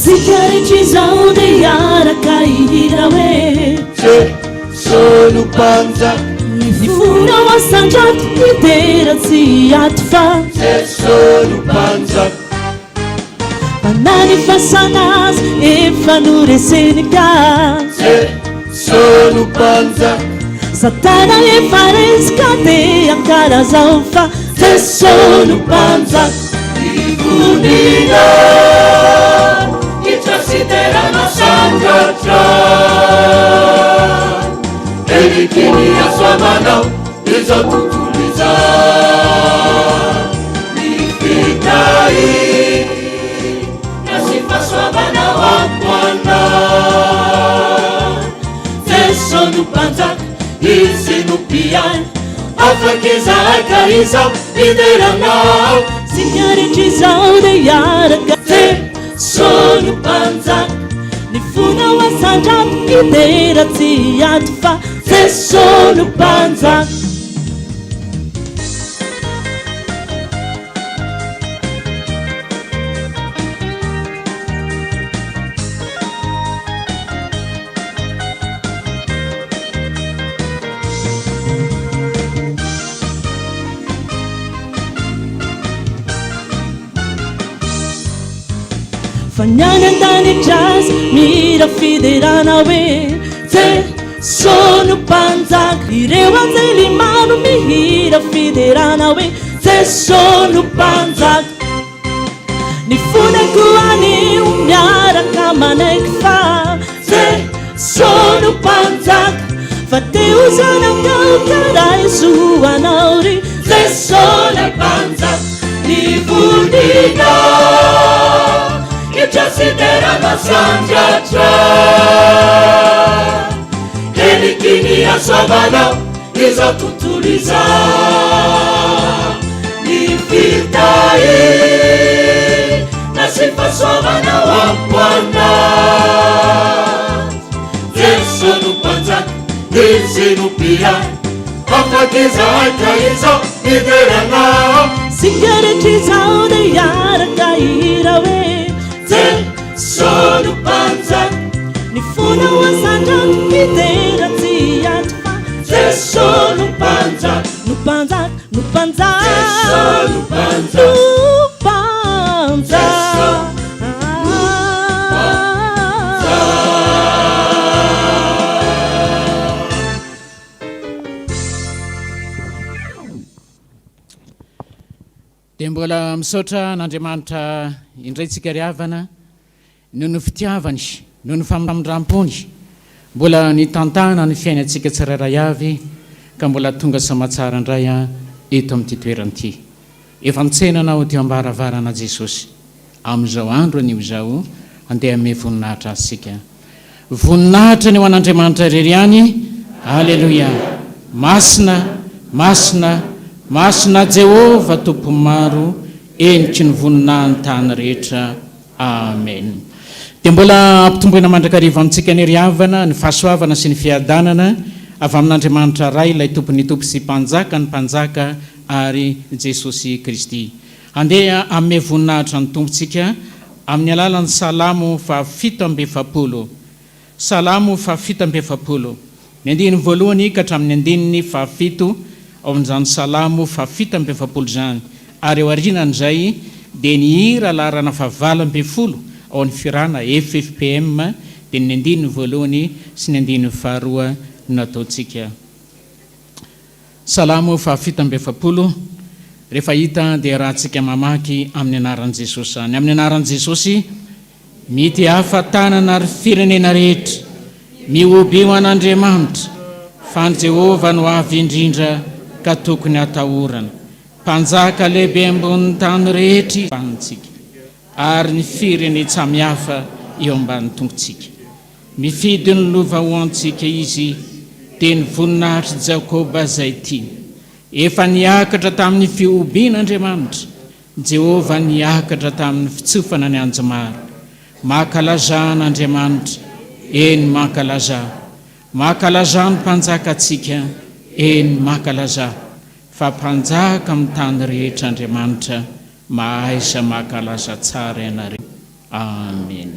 Sikarechizao de yaraka ihirawe Jesu panza Nifuna wasanjat idera tsiatfa Jesu panza Panani fasanas efanuresenika Jesu panza Satana efareska de ankara zaufa Jesu panza Unida Itrasidera masangatra Elikini ya swamana Izotutuliza Nifitai Nasifa swamana wa Bwana Jesu panza Izinu pian Afakeza akaiza Iderangao Sikarechizao de yaraka Jesu panza Nifuna wasanjat idera tsiatfa Jesu panza Fanyanandani jazz mira fiderana we Jesu panza Ireu anzelimano mihira fiderana we Jesu panza Nifuna kuani umyara kama nekfa Jesu panza Fateuzana kaukara Yesu anauri Jesu panza Nifundina Itrasidera masangatra Elikini ya swamana Izotutuliza Nifitai Nasifa swamana wa Bwana Jesu panza Izinu pia Afakeza akaiza Iderangao Sikarechizao de yaraka ihirawe Jesu panza Nifuna wasanjat idera tsiatfa Jesu panza Nupanza Jesu panza Nupanza Dia mbola misaotra n'Andriamanitra indray tsika ry havana noho ny fitiavany noho ny famindram-pony mbola nitantana ny fiainantsika tsirairay avy ka mbola tonga samatsara indray eto amin'ity toeranyity efa nitsenanao teo ambaravarana Jesosy amin'izao andro anio izao andeha ame voninahitra asika voninahitra ny ho an'Andriamanitra irery ihany Alleluia masina masina masina Jehova tompo maro eniky ny voninahiny tany rehetra amen dia mbola ampitomboina mandrakariva amintsika ny ry havana ny fahasoavana sy ny fiadanana avy amin'Andriamanitra ray ilay tompony tompo sy mpanjaka ny mpanjaka ary Jesosy Kristy andeha amin'ny voninahitra ny tompontsika amin'ny alalan'ny salamo fa-7 salamo fa-7 ny andininy voalohany ka hatramin'ny andininy fa-7 ao amin'izany salamo fa-7 zany ary eo arinan'izay dia ny hira larana fa-20 ao amin'ny firana FPVM dia ny andininy voalohany sy ny andininy faharoa nataontsika salamo fa-7 rehefa hita dia rahantsika mamaky amin'ny anaran'i Jesosy zany amin'ny anaran'i Jesosy mity hafatanana ary firenena rehetra mioby ho an'Andriamanitra fa ny Jehova no avy indrindra ka tokony atahorana mpanjaka lehibe ambony tany rehetra fanitsika ary ny firene samihafa eo ambany tongotsika mifidy ny lova ho antsika izy dia ny voninahitry Jakoba izay tiany efa niakatra tamin'ny fiobian'Andriamanitra Jehova niakatra tamin'ny fitsofana ny anjomaro makalaza n'Andriamanitra eny makalaza ny mpanjaka atsika eny makalaza fa mpanjaka amin'ny tany rehetra Andriamanitra mahaisa makalaza tsara ianareo amen